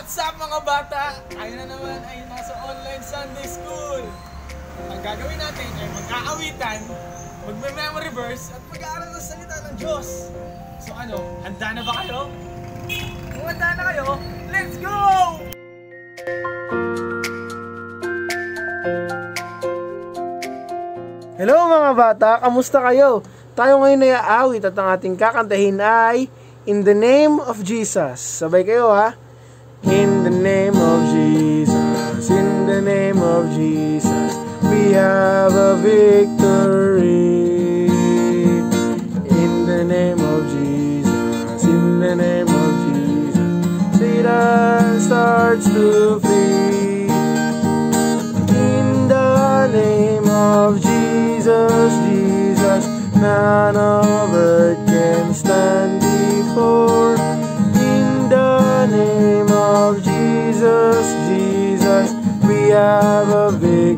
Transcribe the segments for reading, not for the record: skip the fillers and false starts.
What's up mga bata? Tayo na naman ay nasa online Sunday school. Ang gagawin natin ay mag-aawitan, magme-memory verse at mag-aaral ng salita ng Diyos. So ano, handa na ba kayo? Kung handa na kayo, let's go! Hello mga bata, kamusta kayo? Tayo ngayon ay aawit at ang ating kakantahin ay In the Name of Jesus. Sabay kayo ha. In the name of Jesus, in the name of Jesus, we have a victory. In the name of Jesus, in the name of Jesus, Satan starts to flee. In the name of Jesus, Jesus, none of earth can stand before. In the name of Jesus, Jesus, we have a victory.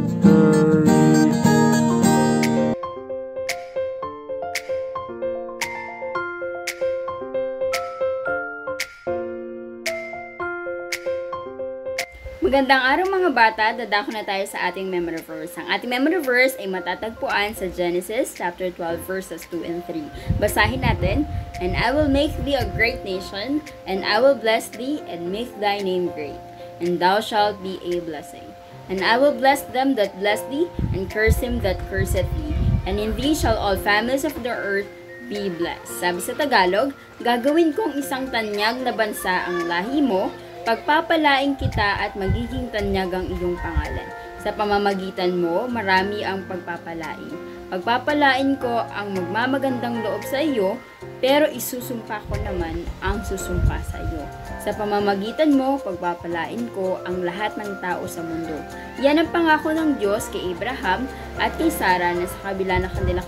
Magandang araw mga bata, dadako na tayo sa ating memory verse. Ang ating memory verse ay matatagpuan sa Genesis chapter 12 verses 2 and 3. Basahin natin, And I will make thee a great nation, and I will bless thee, and make thy name great, and thou shalt be a blessing. And I will bless them that bless thee, and curse him that curseth thee, and in thee shall all families of the earth be blessed. Sabi sa Tagalog, gagawin kong isang tanyag na bansa ang lahi mo, pagpapalain kita at magiging tanyag ang iyong pangalan. Sa pamamagitan mo, marami ang pagpapalain. Pagpapalain ko ang magmamagandang loob sa iyo, pero isusumpa ko naman ang susumpa sa iyo. Sa pamamagitan mo, pagpapalain ko ang lahat ng tao sa mundo. Yan ang pangako ng Diyos kay Abraham at kay Sarah na sa kabila ng kanilang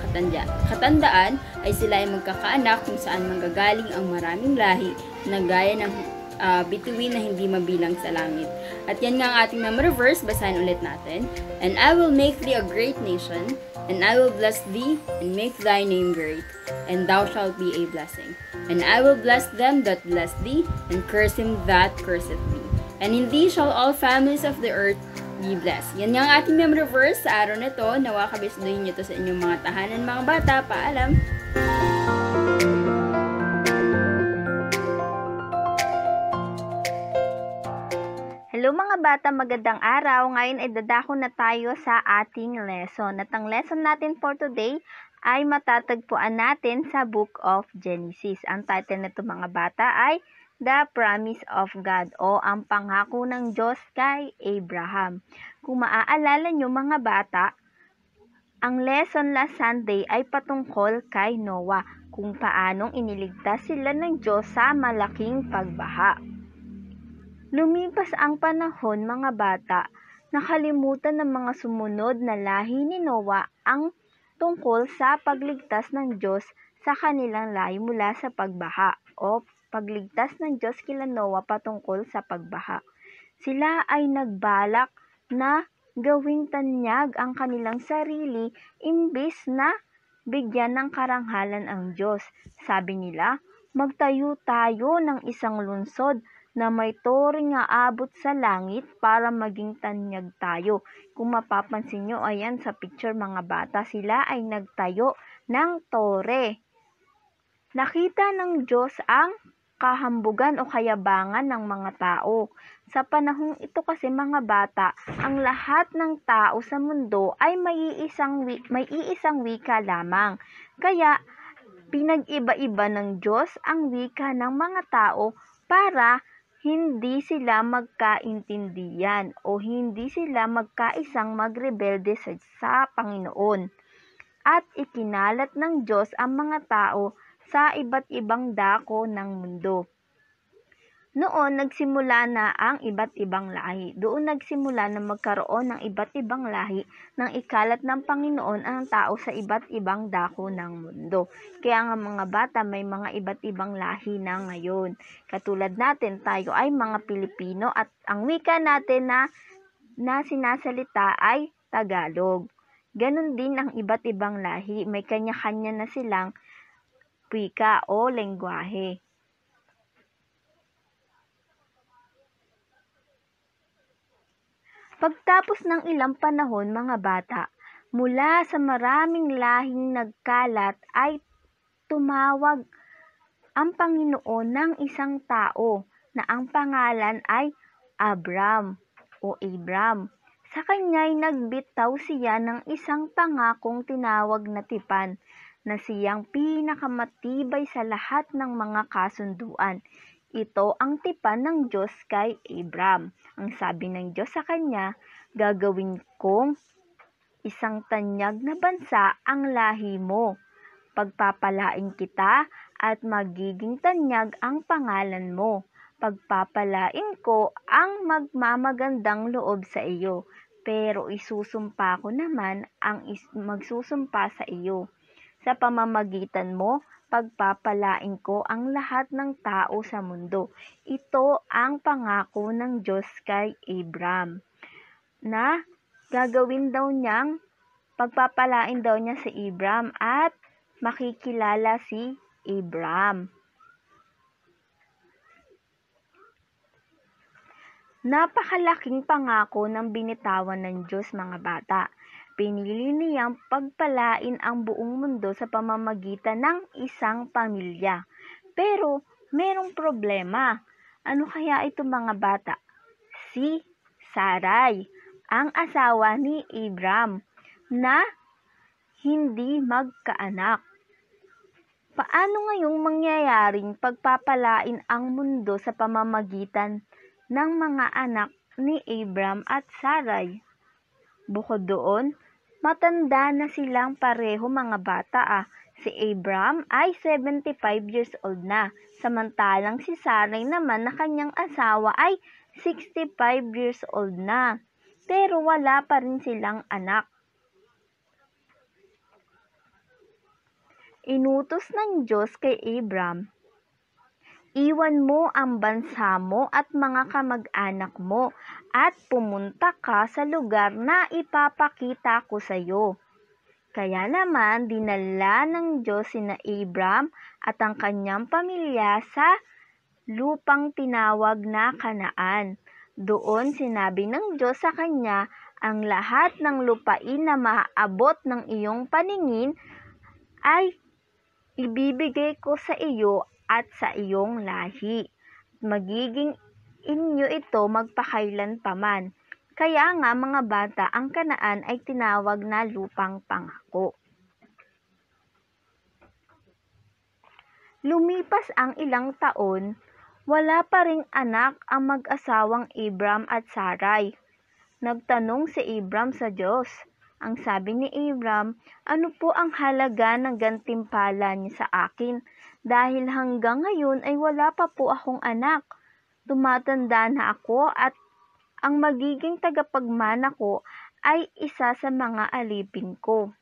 katandaan ay sila ay magkakaanak kung saan manggagaling ang maraming lahi na gaya ng bituin na hindi mabilang sa langit. At yan nga ang ating memory verse, basahin ulit natin. And I will make thee a great nation, and I will bless thee, and make thy name great, and thou shalt be a blessing. And I will bless them that bless thee, and curse him that curseth thee. And in thee shall all families of the earth be blessed. Yan nga ang ating memory verse sa araw na to. Nawa kabisduhin nyo to sa inyong mga tahanan mga bata. Paalam! Hello mga bata, magandang araw. Ngayon ay dadako na tayo sa ating lesson. At ang lesson natin for today ay matatagpuan natin sa Book of Genesis. Ang title nito mga bata ay The Promise of God o ang pangako ng Diyos kay Abraham. Kung maaalala nyo mga bata, ang lesson last Sunday ay patungkol kay Noah kung paanong iniligtas sila ng Diyos sa malaking pagbaha. Lumipas ang panahon mga bata, nakalimutan ng mga sumunod na lahi ni Noah ang tungkol sa pagligtas ng Diyos sa kanilang lahi mula sa pagbaha o pagligtas ng Diyos kila Noah patungkol sa pagbaha. Sila ay nagbalak na gawing tanyag ang kanilang sarili imbis na bigyan ng karangalan ang Diyos. Sabi nila, magtayo tayo ng isang lungsod na may tore nga abot sa langit para maging tanyag tayo. Kung mapapansin nyo, ayan sa picture mga bata, sila ay nagtayo ng tore. Nakita ng Diyos ang kahambugan o kayabangan ng mga tao. Sa panahong ito kasi mga bata, ang lahat ng tao sa mundo ay may iisang wika lamang. Kaya pinag-iba-iba ng Diyos ang wika ng mga tao para hindi sila magkaintindihan o hindi sila magkaisang magrebelde sa Panginoon. At ikinalat ng Diyos ang mga tao sa iba't ibang dako ng mundo. Noon, nagsimula na ang iba't ibang lahi. Doon nagsimula na magkaroon ng iba't ibang lahi nang ikalat ng Panginoon ang tao sa iba't ibang dako ng mundo. Kaya nga mga bata, may mga iba't ibang lahi na ngayon. Katulad natin, tayo ay mga Pilipino at ang wika natin na sinasalita ay Tagalog. Ganon din ang iba't ibang lahi. May kanya-kanya na silang wika o lengguwahe. Pagtapos ng ilang panahon mga bata, mula sa maraming lahing nagkalat ay tumawag ang Panginoon ng isang tao na ang pangalan ay Abram. Sa kanya'y nagbitaw siya ng isang pangakong tinawag na tipan na siyang pinakamatibay sa lahat ng mga kasunduan. Ito ang tipan ng Diyos kay Abram. Ang sabi ng Diyos sa kanya, gagawin kong isang tanyag na bansa ang lahi mo. Pagpapalain kita at magiging tanyag ang pangalan mo. Pagpapalain ko ang magmamagandang loob sa iyo. Pero isusumpa ko naman ang magsusumpa sa iyo. Sa pamamagitan mo, pagpapalain ko ang lahat ng tao sa mundo. Ito ang pangako ng Diyos kay Abram. Na gagawin daw niyang pagpapalain daw niya si Abram at makikilala si Abram. Napakalaking pangako ng binitawan ng Diyos mga bata. Pinili niyang pagpalain ang buong mundo sa pamamagitan ng isang pamilya. Pero merong problema. Ano kaya ito mga bata? Si Sarai, ang asawa ni Abram, na hindi magkaanak. Paano ngayong mangyayaring pagpapalain ang mundo sa pamamagitan ng mga anak ni Abram at Sarai? Bukod doon, matanda na silang pareho mga bata. Si Abram ay 75 years old na, samantalang si Sarai naman na kanyang asawa ay 65 years old na. Pero wala pa rin silang anak. Inutos ng Diyos kay Abram, iwan mo ang bansa mo at mga kamag-anak mo at pumunta ka sa lugar na ipapakita ko sa iyo. Kaya naman dinala ng Diyos sina Abram at ang kanyang pamilya sa lupang tinawag na Kanaan. Doon sinabi ng Diyos sa kanya, ang lahat ng lupain na maaabot ng iyong paningin ay ibibigay ko sa iyo at sa iyong lahi. Magiging inyo ito magpakailan paman. Kaya nga mga bata, ang Kanaan ay tinawag na lupang pangako. Lumipas ang ilang taon, wala pa ring anak ang mag-asawang Abram at Sarai. Nagtanong si Abram sa Diyos. Ang sabi ni Abram, ano po ang halaga ng gantimpala niyo sa akin? Dahil hanggang ngayon ay wala pa po akong anak. Tumatanda na ako at ang magiging tagapagmana ko ay isa sa mga alipin ko.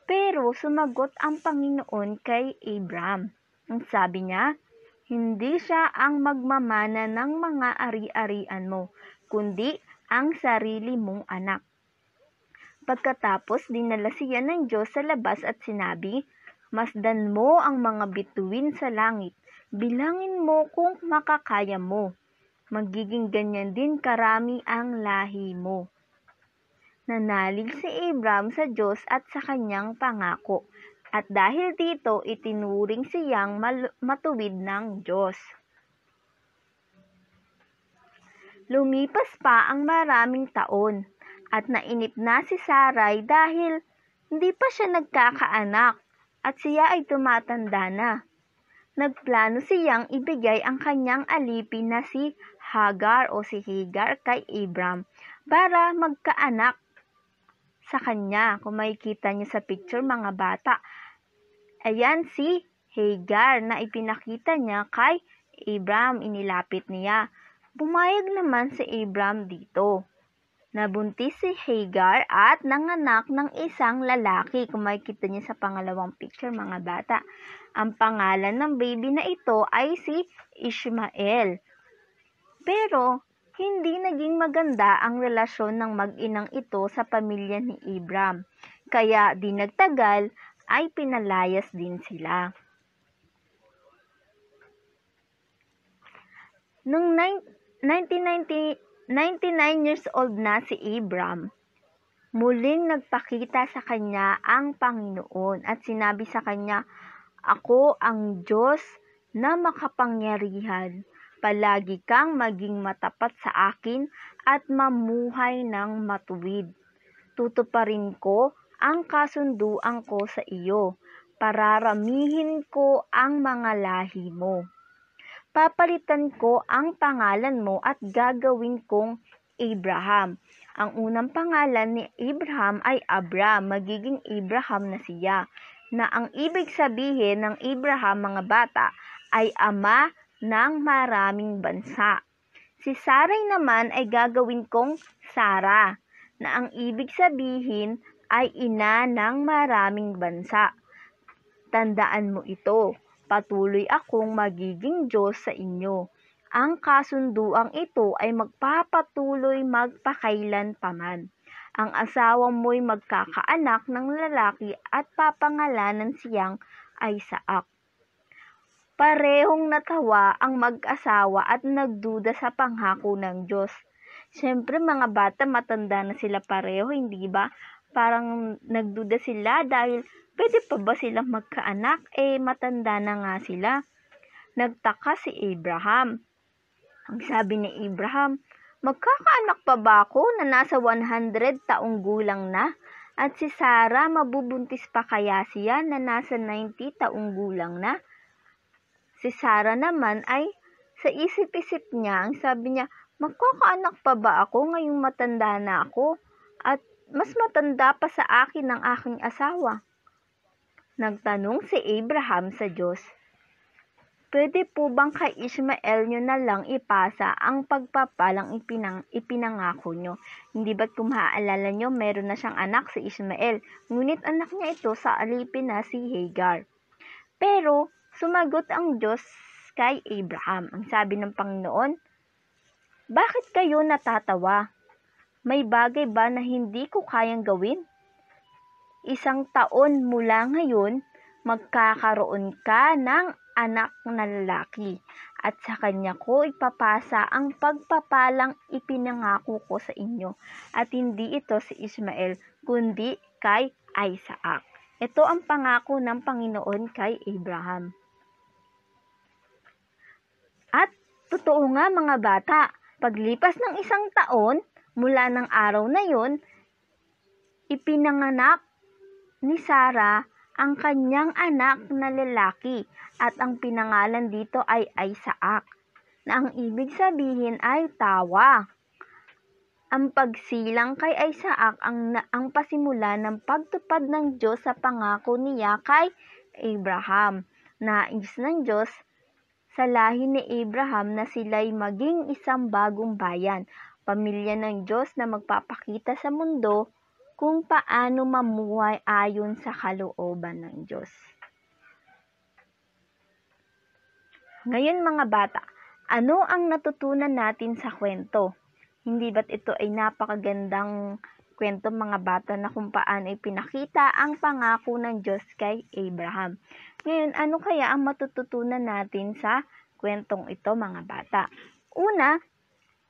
Pero sumagot ang Panginoon kay Abram. Ang sabi niya, hindi siya ang magmamana ng mga ari-arian mo, kundi ang sarili mong anak. Pagkatapos, dinala siya ng Diyos sa labas at sinabi, masdan mo ang mga bituin sa langit, bilangin mo kung makakaya mo. Magiging ganyan din karami ang lahi mo. Nanalig si Abram sa Diyos at sa kanyang pangako, at dahil dito itinuring siyang matuwid ng Diyos. Lumipas pa ang maraming taon, at nainip na si Sarai dahil hindi pa siya nagkakaanak at siya ay tumatanda na. Nagplano siyang ibigay ang kanyang alipin na si Hagar kay Abram para magkaanak sa kanya. Kung makikita niyo sa picture mga bata, ayan si Hagar na ipinakita niya kay Abram, inilapit niya. Pumayag naman si Abram dito. Nabuntis si Hagar at nanganak ng isang lalaki. Kung makikita niyo sa pangalawang picture mga bata, ang pangalan ng baby na ito ay si Ishmael. Pero hindi naging maganda ang relasyon ng mag-inang ito sa pamilya ni Abram. Kaya di nagtagal ay pinalayas din sila. Noong 1999 99 years old na si Abram, muling nagpakita sa kanya ang Panginoon at sinabi sa kanya, "Ako ang Diyos na makapangyarihan. Palagi kang maging matapat sa akin at mamuhay ng matuwid. Tutuparin ko ang kasunduan ko sa iyo. Pararamihin ko ang mga lahi mo. Papalitan ko ang pangalan mo at gagawin kong Abraham." Ang unang pangalan ni Abraham ay Abram, magiging Abraham na siya, na ang ibig sabihin ng Abraham, mga bata, ay ama ng maraming bansa. Si Sarai naman ay gagawin kong Sara, na ang ibig sabihin ay ina ng maraming bansa. Tandaan mo ito, patuloy akong magiging Diyos sa inyo. Ang kasunduang ito ay magpapatuloy magpakailanpaman. Ang asawa mo'y magkakaanak ng lalaki at papangalanan siyang Isaac. Parehong natawa ang mag-asawa at nagduda sa pangako ng Diyos. Siyempre mga bata, matanda na sila pareho, hindi ba? Parang nagduda sila dahil pwede pa ba silang magkaanak? Matanda na nga sila. Nagtaka si Abraham. Ang sabi ni Abraham, "Magkakaanak pa ba ako na nasa 100 taong gulang na? At si Sarah, mabubuntis pa kaya siya na nasa 90 taong gulang na?" Si Sarah naman ay sa isip-isip niya, ang sabi niya, "Magkakaanak pa ba ako ngayong matanda na ako? At mas matanda pa sa akin ng aking asawa." Nagtanong si Abraham sa Diyos, "Pwede po bang kay Ishmael nyo na lang ipasa ang pagpapalang ipinangako nyo? Hindi ba't kung maaalala nyo, meron na siyang anak si Ishmael, ngunit anak niya ito sa alipin na si Hagar." Pero sumagot ang Diyos kay Abraham. Ang sabi ng Panginoon, "Bakit kayo natatawa? May bagay ba na hindi ko kayang gawin? 1 taon mula ngayon, magkakaroon ka ng anak na lalaki, at sa kanya ko ipapasa ang pagpapalang ipinangako ko sa inyo, at hindi ito si Ishmael, kundi kay Isaac." Ito ang pangako ng Panginoon kay Abraham. At totoo nga mga bata, paglipas ng 1 taon mula ng araw na yon, ipinanganak ni Sarah ang kanyang anak na lalaki at ang pinangalan dito ay Isaac, na ang ibig sabihin ay tawa. Ang pagsilang kay Isaac ang pasimula ng pagtupad ng Diyos sa pangako niya kay Abraham. Nais ng Diyos sa lahi ni Abraham na sila'y maging isang bagong bayan, pamilya ng Diyos na magpapakita sa mundo kung paano mamuhay ayon sa kalooban ng Diyos. Ngayon mga bata, ano ang natutunan natin sa kwento? Hindi ba't ito ay napakagandang kwento mga bata na kung paano ipinakita ang pangako ng Diyos kay Abraham? Ngayon, ano kaya ang matututunan natin sa kwentong ito mga bata? Una,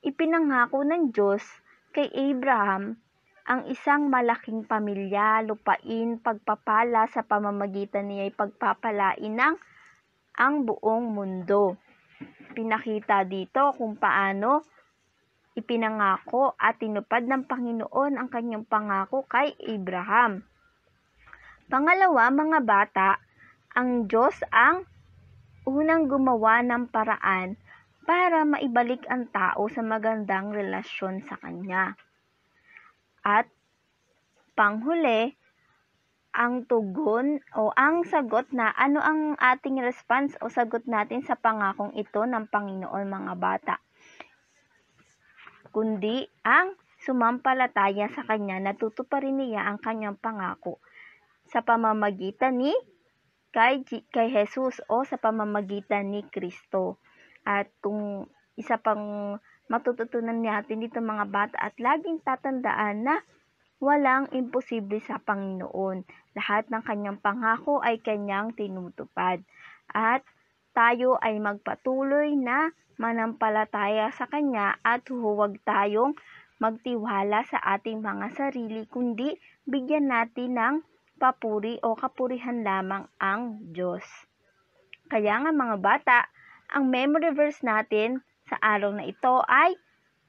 ipinangako ng Diyos kay Abraham ang isang malaking pamilya, lupain, pagpapala sa pamamagitan niya ay pagpapalain ng ang buong mundo. Pinakita dito kung paano ipinangako at tinupad ng Panginoon ang kanyang pangako kay Abraham. Pangalawa, mga bata, ang Diyos ang unang gumawa ng paraan para maibalik ang tao sa magandang relasyon sa Kanya. At panghuli, ang tugon o ang sagot na ano ang ating response o sagot natin sa pangakong ito ng Panginoon mga bata, kundi ang sumampalataya sa Kanya, natutuparin niya ang Kanyang pangako sa pamamagitan ni kay Jesus o sa pamamagitan ni Kristo. At kung isa pang matututunan natin dito mga bata, at laging tatandaan na walang imposible sa Panginoon. Lahat ng Kanyang pangako ay Kanyang tinutupad. At tayo ay magpatuloy na manampalataya sa Kanya at huwag tayong magtiwala sa ating mga sarili, kundi bigyan natin ng papuri o kapurihan lamang ang Diyos. Kaya nga mga bata, ang memory verse natin sa araw na ito ay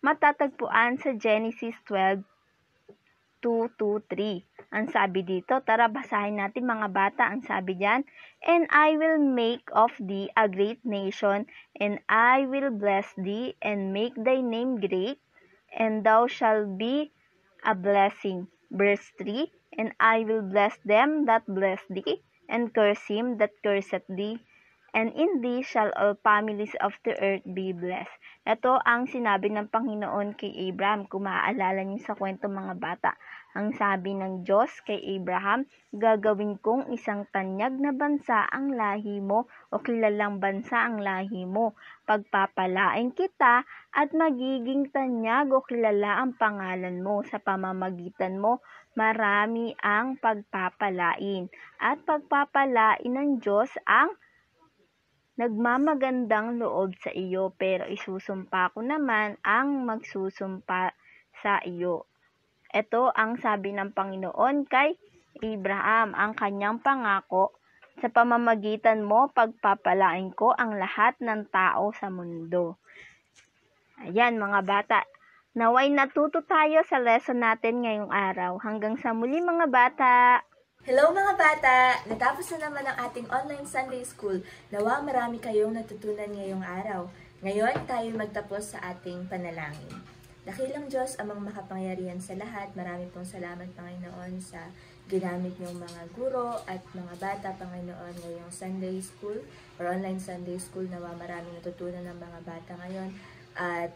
matatagpuan sa Genesis 12:2-3. Ang sabi dito, tara basahin natin mga bata, ang sabi diyan, "And I will make of thee a great nation, and I will bless thee, and make thy name great, and thou shalt be a blessing." Verse 3, "And I will bless them that bless thee, and curse him that curseth thee. And in thee shall all families of the earth be blessed." Ito ang sinabi ng Panginoon kay Abraham. Kung maaalala niyo sa kwento mga bata, ang sabi ng Diyos kay Abraham, "Gagawin kong isang tanyag na bansa ang lahi mo o kilalang bansa ang lahi mo. Pagpapalain kita at magiging tanyag o kilala ang pangalan mo. Sa pamamagitan mo, marami ang pagpapalain. At pagpapalain ng Diyos ang nagmamagandang loob sa iyo, pero isusumpa ko naman ang magsusumpa sa iyo." Ito ang sabi ng Panginoon kay Abraham, ang kanyang pangako, "Sa pamamagitan mo, pagpapalain ko ang lahat ng tao sa mundo." Ayan mga bata, naway natuto tayo sa lesson natin ngayong araw. Hanggang sa muli mga bata! Hello mga bata! Natapos na naman ang ating online Sunday School. Nawa marami kayong natutunan ngayong araw. Ngayon tayo magtapos sa ating panalangin. Dakilang Diyos, amang makapangyarihan sa lahat, marami pong salamat Panginoon sa ginamit niyong mga guro at mga bata Panginoon ngayong Sunday School or online Sunday School. Nawa maraming natutunan ng mga bata ngayon at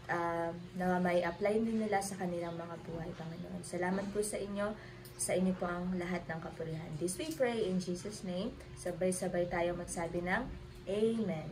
nawa may apply din nila sa kanilang mga buhay Panginoon. Salamat po sa inyo. Sa inyo po ang lahat ng kapurihan. This we pray in Jesus' name. Sabay-sabay tayo magsabi ng Amen.